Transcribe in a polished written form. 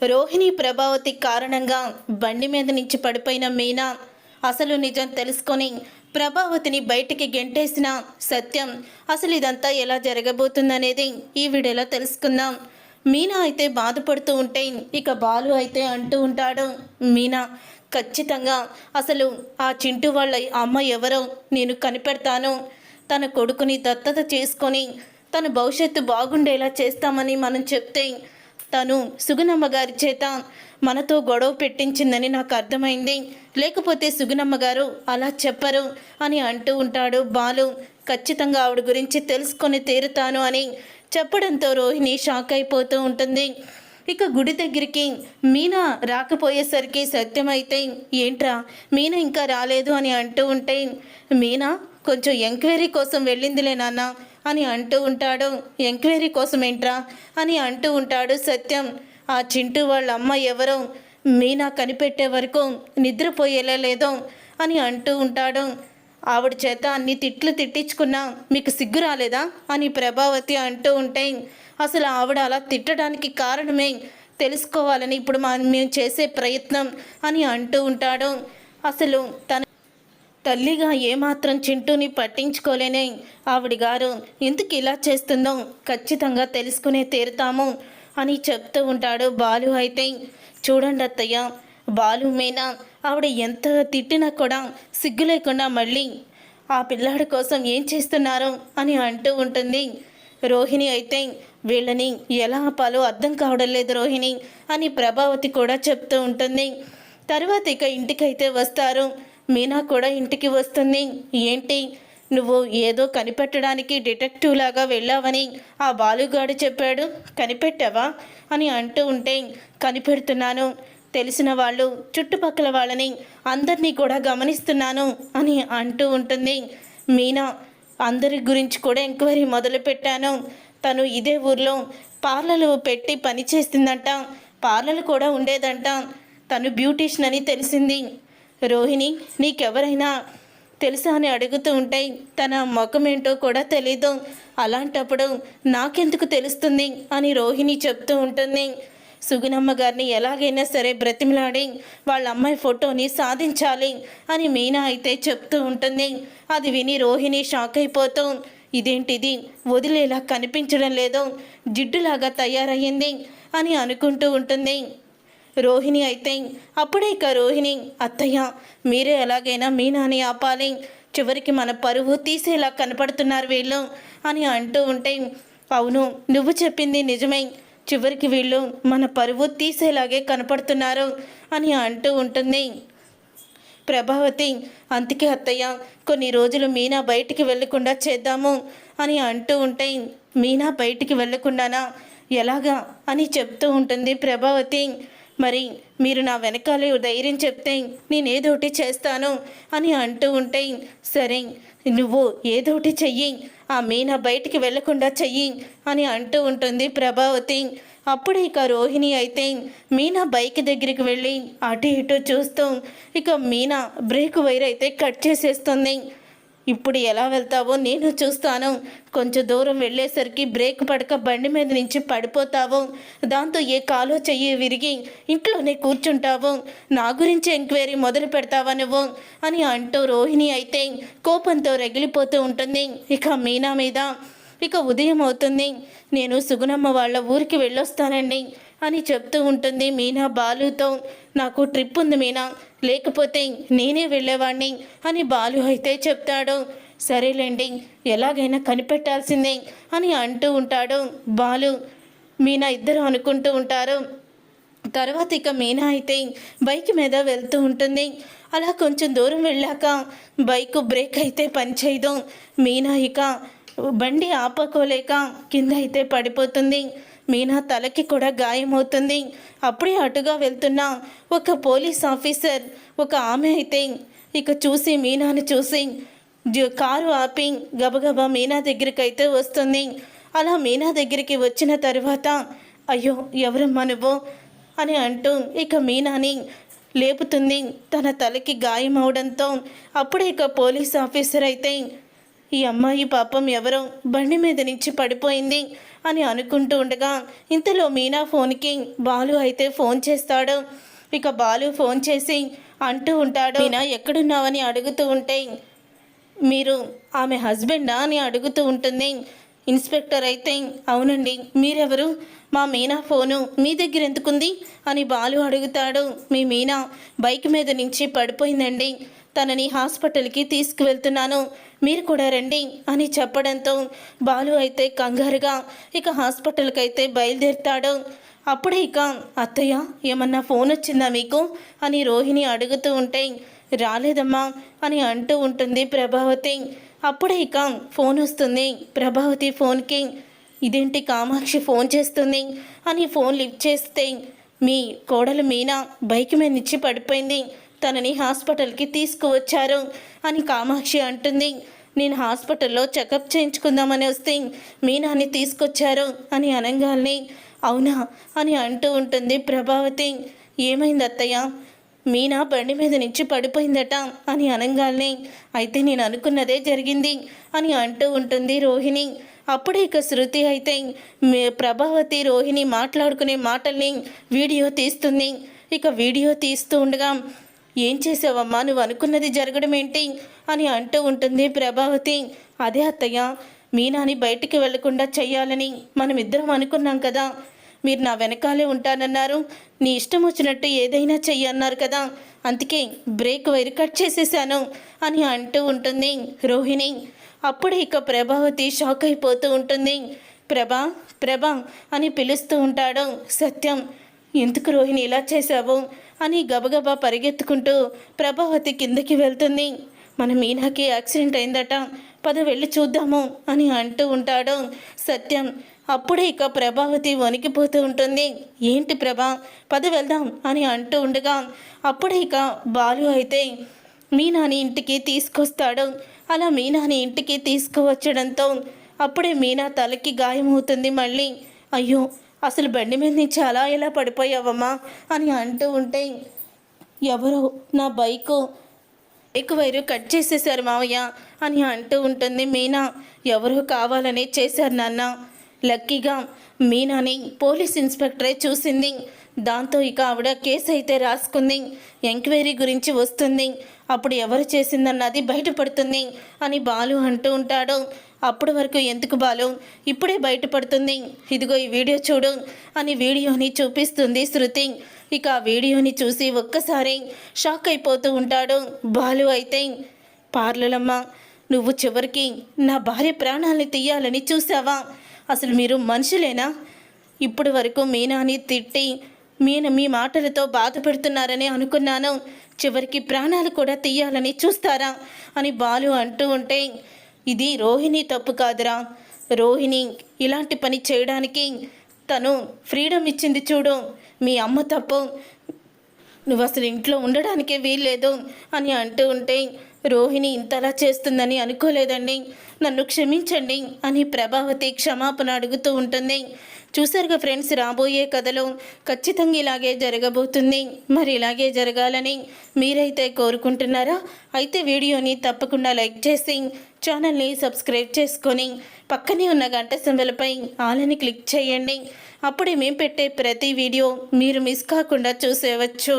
రోహిణి ప్రభావతి కారణంగా బండి మీద నుంచి పడిపోయిన మీనా అసలు నిజం తెలుసుకొని ప్రభావతిని బయటికి గెంటేసిన సత్యం అసలు ఇదంతా ఎలా జరగబోతుందనేది ఈ వీడియోలో తెలుసుకుందాం. మీనా అయితే బాధపడుతూ ఉంటే ఇక బాలు అయితే అంటూ ఉంటాడు, మీనా ఖచ్చితంగా అసలు ఆ చింటూ వాళ్ళ అమ్మ ఎవరో నేను కనిపెడతాను, తన కొడుకుని దత్తత చేసుకొని తన భవిష్యత్తు బాగుండేలా చేస్తామని మనం చెప్తే తను సుగుణమ్మ గారి చేత మనతో గొడవ పెట్టించిందని నాకు అర్థమైంది, లేకపోతే సుగుణమ్మ గారు అలా చెప్పరు అని అంటూ ఉంటాడు బాలు. ఖచ్చితంగా ఆవిడ గురించి తెలుసుకొని తీరుతాను అని చెప్పడంతో రోహిణి షాక్ అయిపోతూ ఉంటుంది. ఇక గుడి దగ్గరికి మీనా రాకపోయేసరికి సత్యమైతే ఏంట్రా మీనా ఇంకా రాలేదు అని అంటూ ఉంటే, మీనా కొంచెం ఎంక్వైరీ కోసం వెళ్ళిందిలే నాన్న అని అంటూ ఉంటాడు. ఎంక్వైరీ కోసం ఏంట్రా అని అంటూ ఉంటాడు సత్యం. ఆ చింటూ వాళ్ళ అమ్మ ఎవరో మీనా కనిపెట్టే వరకు నిద్రపోయేలా లేదో అని అంటూ ఉంటాడు. ఆవిడ చేత అన్ని తిట్లు తిట్టించుకున్నా మీకు సిగ్గు రాలేదా అని ప్రభావతి అంటూ ఉంటే, అసలు ఆవిడ అలా తిట్టడానికి కారణమే తెలుసుకోవాలని ఇప్పుడు మేము చేసే ప్రయత్నం అని అంటూ ఉంటాడు. అసలు తన తల్లిగా ఏమాత్రం చింటూని పట్టించుకోలేనే ఆవిడ గారు ఎందుకు ఇలా చేస్తుందో ఖచ్చితంగా తెలుసుకునే తీరుతాము అని చెప్తూ ఉంటాడు బాలు. అయితే చూడండి అత్తయ్య, బాలు మీనా ఆవిడ ఎంత తిట్టినా కూడా సిగ్గు లేకుండా మళ్ళీ ఆ పిల్లాడి కోసం ఏం చేస్తున్నారు అని అంటూ ఉంటుంది. రోహిణి అయితే వీళ్ళని ఎలా ఆపాలో అర్థం కావడం లేదు రోహిణి అని ప్రభావతి కూడా చెప్తూ ఉంటుంది. తర్వాత ఇక ఇంటికైతే వస్తారు. మీనా కూడా ఇంటికి వస్తుంది. ఏంటి నువ్వు ఏదో కనిపెట్టడానికి డిటెక్టివ్ లాగా వెళ్ళావని ఆ బాలుగాడు చెప్పాడు, కనిపెట్టావా అని అంటూ ఉంటే, కనిపెడుతున్నాను, తెలిసిన వాళ్ళు చుట్టుపక్కల వాళ్ళని అందరినీ కూడా గమనిస్తున్నాను అని అంటూ ఉంటుంది. మీనా అందరి గురించి కూడా ఎంక్వైరీ మొదలుపెట్టాను. తను ఇదే ఊర్లో పార్లర్లు పెట్టి పని చేస్తుందంట, పార్లర్ కూడా ఉండేదంట, తను బ్యూటీషియన్ అని తెలిసింది. రోహిణి నీకెవరైనా తెలుసా అని అడుగుతూ ఉంటే తన ముఖం ఏంటో కూడా తెలీదు, అలాంటప్పుడు నాకెందుకు తెలుస్తుంది అని రోహిణి చెప్తూ ఉంటుంది. సుగుణమ్మ గారిని ఎలాగైనా సరే బ్రతిమలాడి వాళ్ళ అమ్మాయి ఫోటోని సాధించాలి అని మీనా అయితే చెప్తూ ఉంటుంది. అది విని రోహిణి షాక్ అయిపోతూ, ఇదేంటిది వదిలేలా కనిపించడం లేదు, జిడ్డులాగా తయారయ్యింది అని అనుకుంటూ ఉంటుంది. రోహిణి అయితే అప్పుడే ఇక రోహిణి, అత్తయ్య మీరే ఎలాగైనా మీనాని ఆపాలి, చివరికి మన పరువు తీసేలా కనపడుతున్నారు వీళ్ళు అని అంటూ ఉంటే, అవును నువ్వు చెప్పింది నిజమే, చివరికి వీళ్ళు మన పరువు తీసేలాగే కనపడుతున్నారు అని అంటూ ఉంటుంది ప్రభావతి. అందుకే అత్తయ్య కొన్ని రోజులు మీనా బయటికి వెళ్ళకుండా చేద్దాము అని అంటూ ఉంటే, మీనా బయటికి వెళ్ళకుండానా ఎలాగా అని చెప్తూ ఉంటుంది ప్రభావతి. మరి మీరు నా వెనకాలే ధైర్యం చెప్తే నేనేదోటి చేస్తాను అని అంటూ ఉంటే, సరే నువ్వు ఏదోటి చెయ్యి, ఆ మీనా బయటికి వెళ్లకుండా చెయ్యి అని అంటూ ఉంటుంది ప్రభావతి. అప్పుడు ఇక రోహిణి అయితే మీనా బైక్ దగ్గరికి వెళ్ళి అటు ఇటు చూస్తూ ఇక మీనా బ్రేక్ వైర్ అయితే కట్ చేసేస్తుంది. ఇప్పుడు ఎలా వెళ్తావో నేను చూస్తాను, కొంచెం దూరం వెళ్ళేసరికి బ్రేక్ పడక బండి మీద నుంచి పడిపోతావు, దాంతో ఏ కాలో చెయ్యి విరిగి ఇంట్లోనే కూర్చుంటావు, నా గురించి ఎంక్వైరీ మొదలు పెడతావా నువ్వు అని అంటూ రోహిణి అయితే కోపంతో రగిలిపోతూ ఉంటుంది ఇక మీనా మీద. ఇక ఉదయం అవుతుంది. నేను సుగుణమ్మ వాళ్ళ ఊరికి వెళ్ళొస్తానండి అని చెప్తూ ఉంటుంది మీనా బాలుతో. నాకు ట్రిప్ ఉంది మీనా, లేకపోతే నేనే వెళ్ళేవాడిని అని బాలు అయితే చెప్తాడు. సరేలేండి ఎలాగైనా కనిపెట్టాల్సిందే అని అంటూ ఉంటాడు బాలు. మీనా ఇద్దరు అనుకుంటూ ఉంటారు. తర్వాత ఇక మీనా అయితే బైక్ మీద వెళ్తూ ఉంటుంది. అలా కొంచెం దూరం వెళ్ళాక బైక్ బ్రేక్ అయితే పనిచేయదు. మీనా ఇక బండి ఆపుకోలేక కింద అయితే పడిపోతుంది. మీనా తలకి కూడా గాయమవుతుంది. అప్పుడే అటుగా వెళ్తున్న ఒక పోలీస్ ఆఫీసర్ ఒక ఆమె అయితే ఇక చూసి మీనాని చూసి కారు ఆపి గబగబా మీనా దగ్గరికి అయితే వస్తుంది. అలా మీనా దగ్గరికి వచ్చిన తర్వాత, అయ్యో ఎవరమ్మా నువ్వు అని అంటూ ఇక మీనాని లేపుతుంది. తన తలకి గాయం అవడంతో అప్పుడే ఇక పోలీస్ ఆఫీసర్ అయితే, ఈ అమ్మాయి పాపం ఎవరో బండి మీద నుంచి పడిపోయింది అని అనుకుంటూ ఉండగా ఇంతలో మీనా ఫోన్కి బాలు అయితే ఫోన్ చేస్తాడు. ఇక బాలు ఫోన్ చేసి అంటూ ఉంటాడు, మీనా ఎక్కడున్నావని అడుగుతూ ఉంటే, మీరు ఆమె హస్బెండా అని అడుగుతూ ఉంటుంది. ఇన్స్పెక్టర్ అయితే, అవునండి, మీరెవరు? మా మీనా ఫోను మీ దగ్గర ఎందుకుంది అని బాలు అడుగుతాడు. మీ మీనా బైక్ మీద నుంచి పడిపోయిందండి, తనని హాస్పిటల్కి తీసుకువెళ్తున్నాను, మీరు కూడా రండి అని చెప్పడంతో బాలు అయితే కంగారుగా ఇక హాస్పిటల్కి అయితే బయలుదేరుతాడు. అప్పుడే ఇక అత్తయ్య ఏమన్నా ఫోన్ వచ్చిందా మీకు అని రోహిణి అడుగుతూ ఉంటే, రాలేదమ్మా అని అంటూ ఉంటుంది ప్రభావతి. అప్పుడే ఇక ఫోన్ వస్తుంది ప్రభావతి ఫోన్కి. ఇదేంటి కామాక్షి ఫోన్ చేస్తుంది అని ఫోన్ లిఫ్ట్ చేస్తే, మీ కోడలు మీనా బైక్ మీద నుంచి పడిపోయింది, తనని హాస్పిటల్కి తీసుకువచ్చారు అని కామాక్షి అంటుంది. నేను హాస్పిటల్లో చెకప్ చేయించుకుందామని వస్తే మీనాని తీసుకొచ్చారు అని అనగానే, అవునా అని అంటూ ఉంటుంది ప్రభావతి. ఏమైంది అత్తయ్య? మీనా బండి మీద నుంచి పడిపోయిందట అని అనగానే, అయితే నేను అనుకున్నదే జరిగింది అని అంటూ ఉంటుంది రోహిణి. అప్పుడే ఇక శృతి అయితే ప్రభావతి రోహిణి మాట్లాడుకునే మాటల్ని వీడియో తీస్తుంది. ఇక వీడియో తీస్తూ ఉండగా, ఏం చేసావమ్మా, నువ్వు అనుకున్నది జరగడం ఏంటి అని అంటూ ఉంటుంది ప్రభావతి. అదే అత్తయ్య, మీనాని బయటికి వెళ్లకుండా చెయ్యాలని మనమిద్దరం అనుకున్నాం కదా, మీరు నా వెనకాలే ఉంటానన్నారు, నీ ఇష్టం వచ్చినట్టు ఏదైనా చెయ్యన్నారు కదా, అందుకే బ్రేక్ వైర్ కట్ చేసేసాను అని అంటూ ఉంటుంది రోహిణి. అప్పుడు ఇక ప్రభావతి షాక్ అయిపోతూ ఉంటుంది. ప్రభా ప్రభా అని పిలుస్తూ ఉంటాడు సత్యం. ఎందుకు రోహిణి ఇలా చేశావు అని గబగబా పరిగెత్తుకుంటూ ప్రభావతి కిందకి వెళ్తుంది. మన మీనాకి యాక్సిడెంట్ అయిందట, పద వెళ్ళి చూద్దాము అని అంటూ ఉంటాడు సత్యం. అప్పుడే ఇక ప్రభావతి వణికిపోతూ ఉంటుంది. ఏంటి ప్రభా, పద వెళ్దాం అని అంటూ ఉండగా అప్పుడే ఇక బాలు అయితే మీనాని ఇంటికి తీసుకొస్తాడు. అలా మీనాని ఇంటికి తీసుకువచ్చడంతో అప్పుడే మీనా తలకి గాయమవుతుంది మళ్ళీ. అయ్యో, అసలు బండి మీద నుంచి అలా ఎలా పడిపోయావమ్మా అని అంటూ ఉంటే, ఎవరో నా బైక్ వైరు కట్ చేసేశారు మావయ్య అని అంటూ ఉంటుంది మీనా. ఎవరో కావాలని చేశారు నాన్న. లక్కీగా మీనాని పోలీస్ ఇన్స్పెక్టరే చూసింది, దాంతో ఇక ఆవిడ కేసు అయితే రాసుకుంది, ఎంక్వైరీ గురించి వస్తుంది, అప్పుడు ఎవరు చేసిందన్నది బయటపడుతుంది అని బాలు అంటూ ఉంటాడు. అప్పటి వరకు ఎందుకు బాలు, ఇప్పుడే బయటపడుతుంది, ఇదిగో ఈ వీడియో చూడు అని వీడియోని చూపిస్తుంది శృతి. ఇక ఆ వీడియోని చూసి ఒక్కసారి షాక్ అయిపోతూ ఉంటాడు బాలు అయితే. పార్లలమ్మ, నువ్వు చివరికి నా భార్య ప్రాణాలని తీయాలని చూసావా? అసలు మీరు మనుషులేనా? ఇప్పటి వరకు మీనాని తిట్టి మీ మాటలతో బాధ పెడుతున్నారని అనుకున్నాను, చివరికి ప్రాణాలు కూడా తీయాలని చూస్తారా అని బాలు అంటూ ఉంటే, ఇది రోహిణి తప్పు కాదురా, రోహిణి ఇలాంటి పని చేయడానికి తను ఫ్రీడమ్ ఇచ్చింది చూడు, మీ అమ్మ తప్పు, నువ్వు అసలు ఇంట్లో ఉండడానికే వీల్లేదు అని అంటూ ఉంటే, రోహిణి ఇంతలా చేస్తుందని అనుకోలేదండి, నన్ను క్షమించండి అని ప్రభావతి క్షమాపణ అడుగుతూ ఉంటుంది. చూసారుగా ఫ్రెండ్స్, రాబోయే కథలో ఖచ్చితంగా ఇలాగే జరగబోతుంది. మరి ఇలాగే జరగాలని మీరైతే కోరుకుంటున్నారా? అయితే వీడియోని తప్పకుండా లైక్ చేసి ఛానల్ని సబ్స్క్రైబ్ చేసుకొని పక్కనే ఉన్న గంట సింబల్పై ఆల్ అని క్లిక్ చేయండి. అప్పుడే మేము పెట్టే ప్రతి వీడియో మీరు మిస్ కాకుండా చూసేవచ్చు.